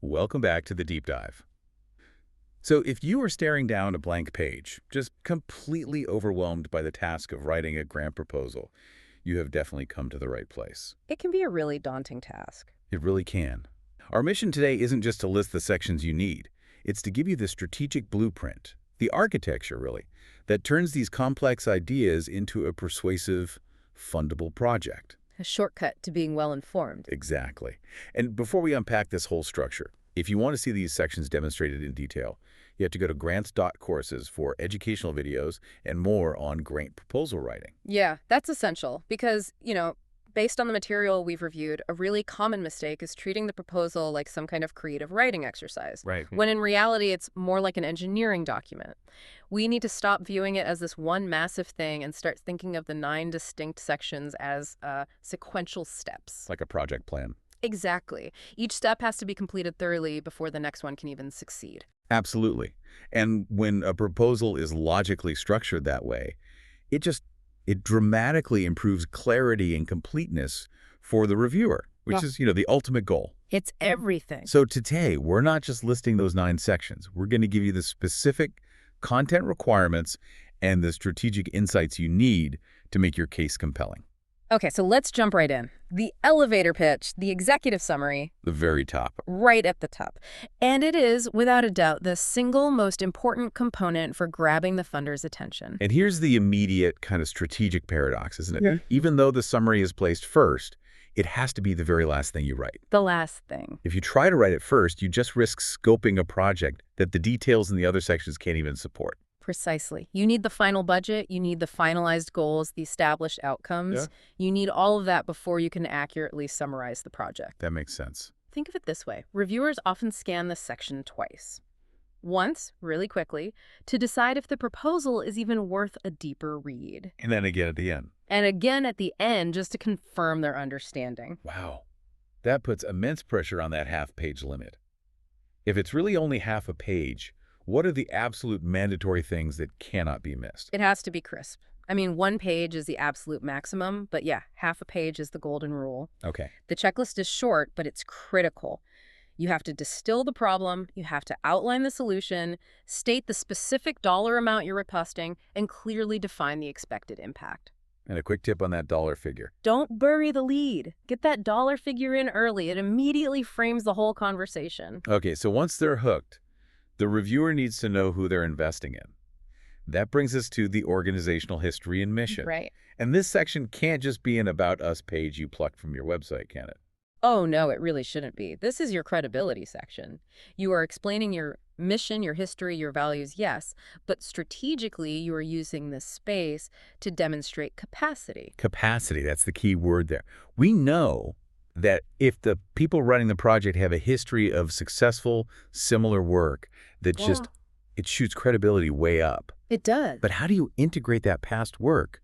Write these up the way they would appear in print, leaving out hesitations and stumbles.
Welcome back to the deep dive. So if you are staring down a blank page, just completely overwhelmed by the task of writing a grant proposal, you have definitely come to the right place. It can be a really daunting task. It really can. Our mission today isn't just to list the sections you need. It's to give you the strategic blueprint, the architecture, really, that turns these complex ideas into a persuasive, fundable project. A shortcut to being well-informed. Exactly. And before we unpack this whole structure, if you want to see these sections demonstrated in detail, you have to go to Grants.Courses for educational videos and more on grant proposal writing. Yeah, that's essential because, based on the material we've reviewed, a really common mistake is treating the proposal like some kind of creative writing exercise. Right. When in reality, it's more like an engineering document. We need to stop viewing it as this one massive thing and start thinking of the 9 distinct sections as sequential steps. Like a project plan. Exactly. Each step has to be completed thoroughly before the next one can even succeed. Absolutely. And when a proposal is logically structured that way, it dramatically improves clarity and completeness for the reviewer, which is, the ultimate goal. It's everything. So today, we're not just listing those 9 sections. We're going to give you the specific content requirements and the strategic insights you need to make your case compelling. Okay, so let's jump right in. The elevator pitch, the executive summary. The very top. Right at the top. And it is, without a doubt, the single most important component for grabbing the funder's attention. And here's the immediate kind of strategic paradox, isn't it? Yeah. Even though the summary is placed first, it has to be the very last thing you write. The last thing. If you try to write it first, you just risk scoping a project that the details in the other sections can't even support. Precisely. You need the final budget, you need the finalized goals, the established outcomes. Yeah. You need all of that before you can accurately summarize the project. That makes sense. Think of it this way. Reviewers often scan this section twice. Once, really quickly, to decide if the proposal is even worth a deeper read. And then again at the end. And again at the end, just to confirm their understanding. Wow. That puts immense pressure on that half-page limit. If it's really only half a page, what are the absolute mandatory things that cannot be missed? It has to be crisp. I mean, 1 page is the absolute maximum, but yeah, half a page is the golden rule. Okay. The checklist is short, but it's critical. You have to distill the problem, you have to outline the solution, state the specific dollar amount you're requesting, and clearly define the expected impact. And a quick tip on that dollar figure. Don't bury the lead. Get that dollar figure in early. It immediately frames the whole conversation. Okay, so once they're hooked, the reviewer needs to know who they're investing in. That brings us to the organizational history and mission. Right. And this section can't just be an About Us page you plucked from your website, can it? Oh, no, it really shouldn't be. This is your credibility section. You are explaining your mission, your history, your values, yes, but strategically you are using this space to demonstrate capacity. Capacity, that's the key word there. We know that if the people running the project have a history of successful, similar work, that it shoots credibility way up. It does. But how do you integrate that past work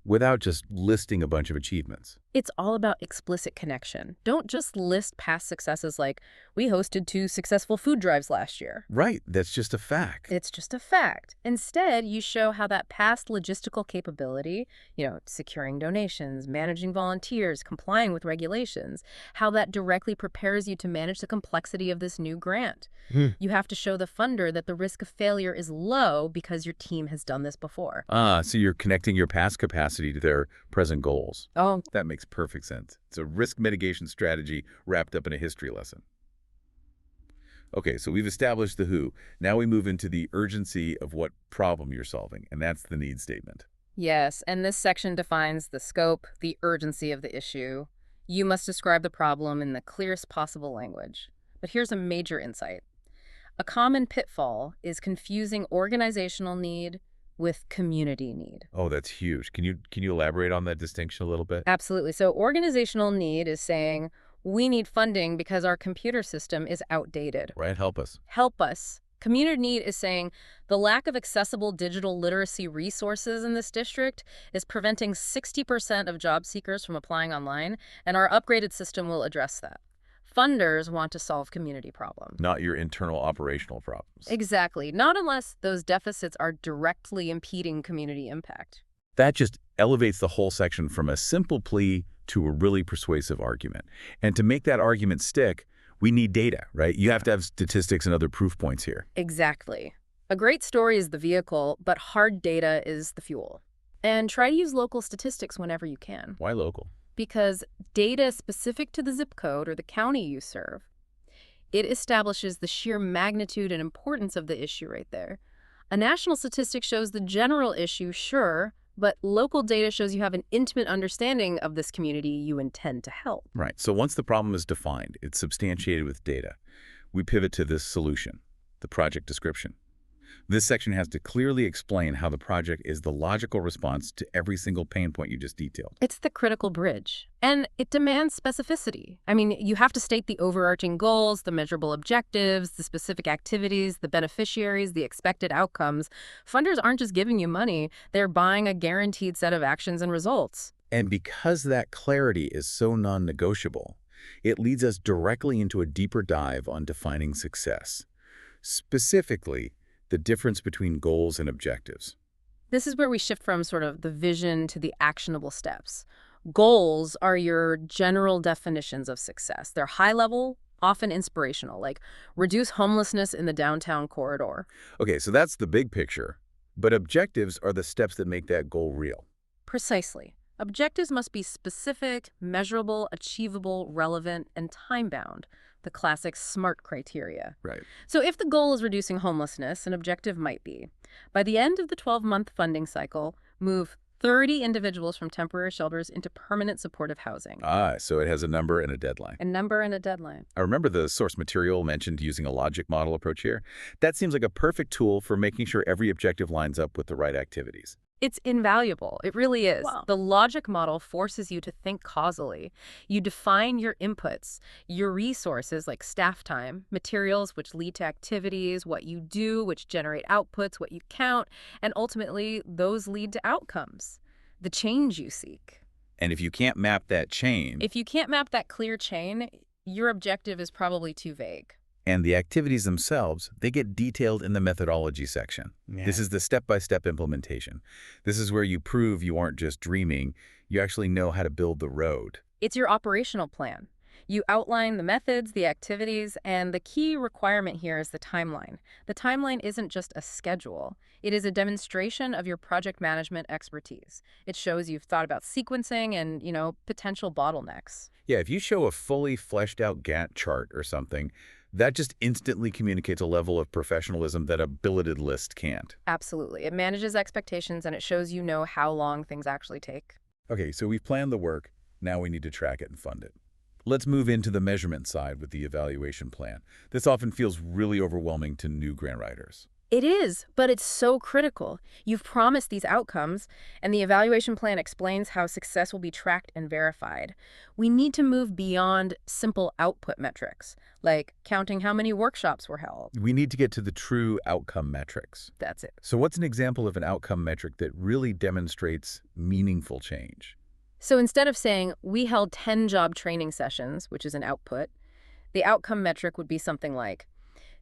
without just listing a bunch of achievements? It's all about explicit connection. Don't just list past successes like, we hosted 2 successful food drives last year. Right, that's just a fact. It's just a fact. Instead, you show how that past logistical capability, securing donations, managing volunteers, complying with regulations, how that directly prepares you to manage the complexity of this new grant. You have to show the funder that the risk of failure is low because your team has done this before. So you're connecting your past capacity to their present goals. Oh, that makes perfect sense. It's a risk mitigation strategy wrapped up in a history lesson. Okay, so we've established the who. Now we move into the urgency of what problem you're solving, and that's the need statement. Yes, and this section defines the scope, the urgency of the issue. You must describe the problem in the clearest possible language. But here's a major insight. A common pitfall is confusing organizational need with community need. Oh, that's huge. Can you elaborate on that distinction a little bit? Absolutely. So organizational need is saying, we need funding because our computer system is outdated. Right, help us. Help us. Community need is saying the lack of accessible digital literacy resources in this district is preventing 60% of job seekers from applying online, and our upgraded system will address that. Funders want to solve community problems. Not your internal operational problems. Exactly. Not unless those deficits are directly impeding community impact. That just elevates the whole section from a simple plea to a really persuasive argument. And to make that argument stick, We need data, right? You have to have statistics and other proof points here. Exactly. A great story is the vehicle, but hard data is the fuel. And try to use local statistics whenever you can, Why local? because data specific to the zip code or the county you serve, it establishes the sheer magnitude and importance of the issue right there. A national statistic shows the general issue, sure, but local data shows you have an intimate understanding of this community you intend to help. Right. So once the problem is defined, it's substantiated with data, we pivot to this solution, the project description. This section has to clearly explain how the project is the logical response to every single pain point you just detailed. It's the critical bridge, and it demands specificity. I mean, you have to state the overarching goals, the measurable objectives, the specific activities, the beneficiaries, the expected outcomes. Funders aren't just giving you money, they're buying a guaranteed set of actions and results. And because that clarity is so non-negotiable, it leads us directly into a deeper dive on defining success. Specifically, the difference between goals and objectives. This is where we shift from sort of the vision to the actionable steps. Goals are your general definitions of success. They're high level, often inspirational, like reduce homelessness in the downtown corridor. Okay, so that's the big picture. But objectives are the steps that make that goal real. Precisely. Objectives must be specific, measurable, achievable, relevant, and time-bound, the classic SMART criteria. Right. So if the goal is reducing homelessness, an objective might be, by the end of the 12-month funding cycle, move 30 individuals from temporary shelters into permanent supportive housing. So it has a number and a deadline. A number and a deadline. I remember the source material mentioned using a logic model approach here. That seems like a perfect tool for making sure every objective lines up with the right activities. It's invaluable. It really is. Wow. The logic model forces you to think causally. You define your inputs, your resources like staff time, materials which lead to activities, what you do, which generate outputs, what you count, and ultimately those lead to outcomes, the change you seek. And if you can't map that chain, If you can't map that clear chain, your objective is probably too vague. and the activities themselves, they get detailed in the methodology section. This is the step-by-step implementation. This is where you prove you aren't just dreaming, you actually know how to build the road. It's your operational plan. You outline the methods, the activities, and the key requirement here is the timeline. The timeline isn't just a schedule. It is a demonstration of your project management expertise. It shows you've thought about sequencing and, potential bottlenecks. Yeah, if you show a fully fleshed out Gantt chart or something, that just instantly communicates a level of professionalism that a billeted list can't. Absolutely. It manages expectations and it shows how long things actually take. Okay, so we've planned the work. Now we need to track it and fund it. Let's move into the measurement side with the evaluation plan. This often feels really overwhelming to new grant writers. It is, but it's so critical. You've promised these outcomes, and the evaluation plan explains how success will be tracked and verified. We need to move beyond simple output metrics, like counting how many workshops were held. We need to get to the true outcome metrics. That's it. So what's an example of an outcome metric that really demonstrates meaningful change? So instead of saying, we held 10 job training sessions, which is an output, the outcome metric would be something like,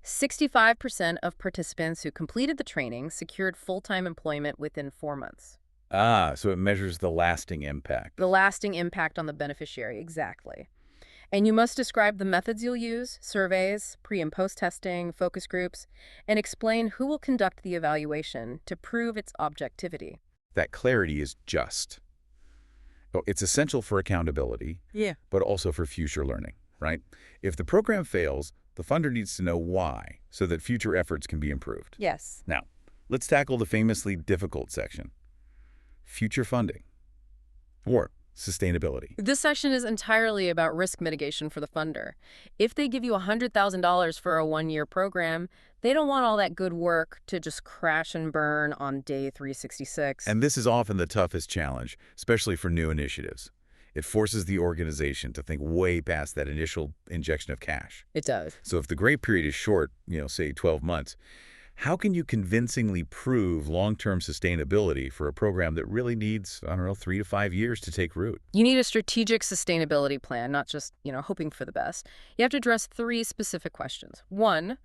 65% of participants who completed the training secured full-time employment within 4 months. So it measures the lasting impact. The lasting impact on the beneficiary, exactly. And you must describe the methods you'll use, surveys, pre- and post-testing, focus groups, and explain who will conduct the evaluation to prove its objectivity. That clarity is just. Oh, it's essential for accountability, but also for future learning, right? If the program fails, the funder needs to know why so that future efforts can be improved. Yes. Now, let's tackle the famously difficult section, future funding or sustainability. This section is entirely about risk mitigation for the funder. If they give you $100,000 for a 1-year program, they don't want all that good work to just crash and burn on day 366. And this is often the toughest challenge, especially for new initiatives. It forces the organization to think way past that initial injection of cash. It does. So if the grace period is short, say 12 months, how can you convincingly prove long-term sustainability for a program that really needs, 3 to 5 years to take root? You need a strategic sustainability plan, not just, hoping for the best. You have to address 3 specific questions. 1,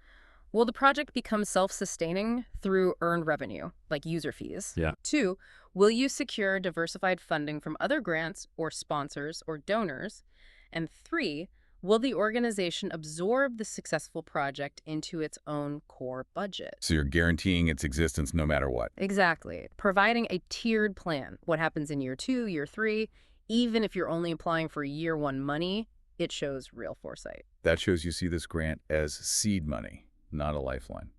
will the project become self-sustaining through earned revenue, like user fees? Yeah. 2, will you secure diversified funding from other grants or sponsors or donors? And 3, Will the organization absorb the successful project into its own core budget? So you're guaranteeing its existence no matter what. Exactly. Providing a tiered plan. What happens in year 2, year 3, even if you're only applying for year 1 money, it shows real foresight. That shows you see this grant as seed money, not a lifeline.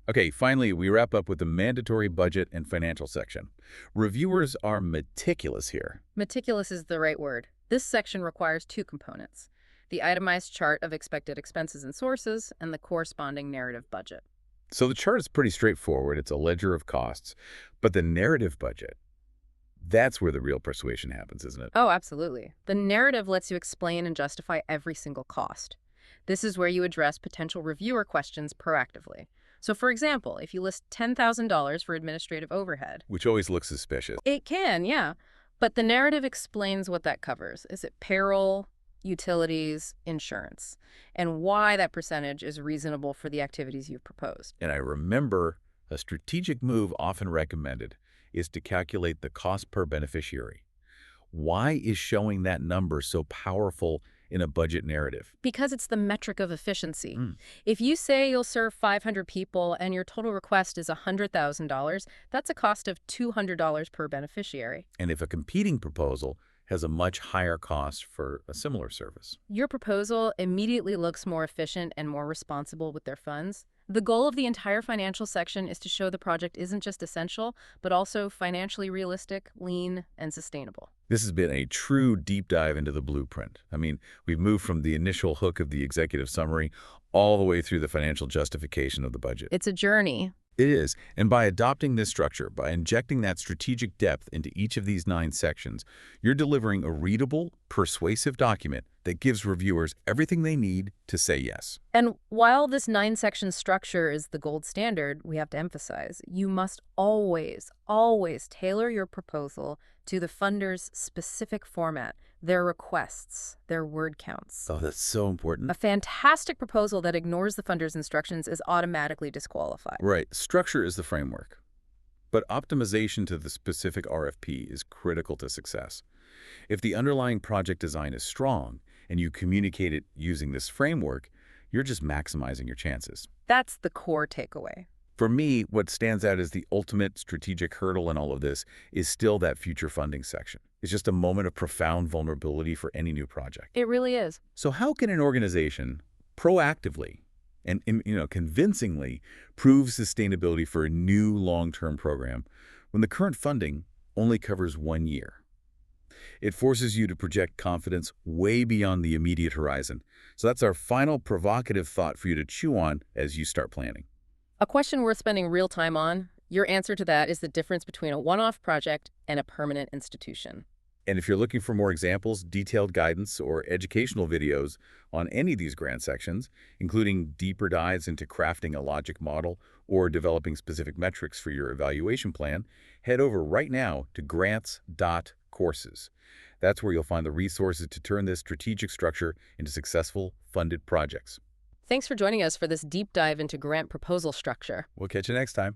Okay, finally, we wrap up with the mandatory budget and financial section. Reviewers are meticulous here. Meticulous is the right word. This section requires 2 components: the itemized chart of expected expenses and sources, and the corresponding narrative budget. So the chart is pretty straightforward. It's a ledger of costs. But the narrative budget, that's where the real persuasion happens, isn't it? Oh, absolutely. The narrative lets you explain and justify every single cost. This is where you address potential reviewer questions proactively. So, for example, if you list $10,000 for administrative overhead, Which always looks suspicious. it can, yeah. But the narrative explains what that covers. Is it payroll, utilities, insurance, and why that percentage is reasonable for the activities you've proposed? And I remember a strategic move often recommended is to calculate the cost per beneficiary. Why is showing that number so powerful in a budget narrative? Because it's the metric of efficiency. Mm. If you say you'll serve 500 people and your total request is $100,000, that's a cost of $200 per beneficiary. And if a competing proposal has a much higher cost for a similar service. Your proposal immediately looks more efficient and more responsible with their funds. The goal of the entire financial section is to show the project isn't just essential, but also financially realistic, lean, and sustainable. This has been a true deep dive into the blueprint. I mean, we've moved from the initial hook of the executive summary all the way through the financial justification of the budget. It's a journey. It is, and by adopting this structure, by injecting that strategic depth into each of these 9 sections, you're delivering a readable, persuasive document that gives reviewers everything they need to say yes. And while this 9-section structure is the gold standard, we have to emphasize, you must always, always tailor your proposal to the funder's specific format, their requests, their word counts. Oh, that's so important. A fantastic proposal that ignores the funder's instructions is automatically disqualified. Right. Structure is the framework, but optimization to the specific RFP is critical to success. If the underlying project design is strong and you communicate it using this framework, you're just maximizing your chances. That's the core takeaway. For me, what stands out as the ultimate strategic hurdle in all of this is still that future funding section. It's just a moment of profound vulnerability for any new project. It really is. So how can an organization proactively and convincingly prove sustainability for a new long-term program when the current funding only covers 1 year? It forces you to project confidence way beyond the immediate horizon. So that's our final provocative thought for you to chew on as you start planning. A question worth spending real time on. Your answer to that is the difference between a one-off project and a permanent institution. And if you're looking for more examples, detailed guidance, or educational videos on any of these grant sections, including deeper dives into crafting a logic model or developing specific metrics for your evaluation plan, head over right now to grants.courses. That's where you'll find the resources to turn this strategic structure into successful funded projects. Thanks for joining us for this deep dive into grant proposal structure. We'll catch you next time.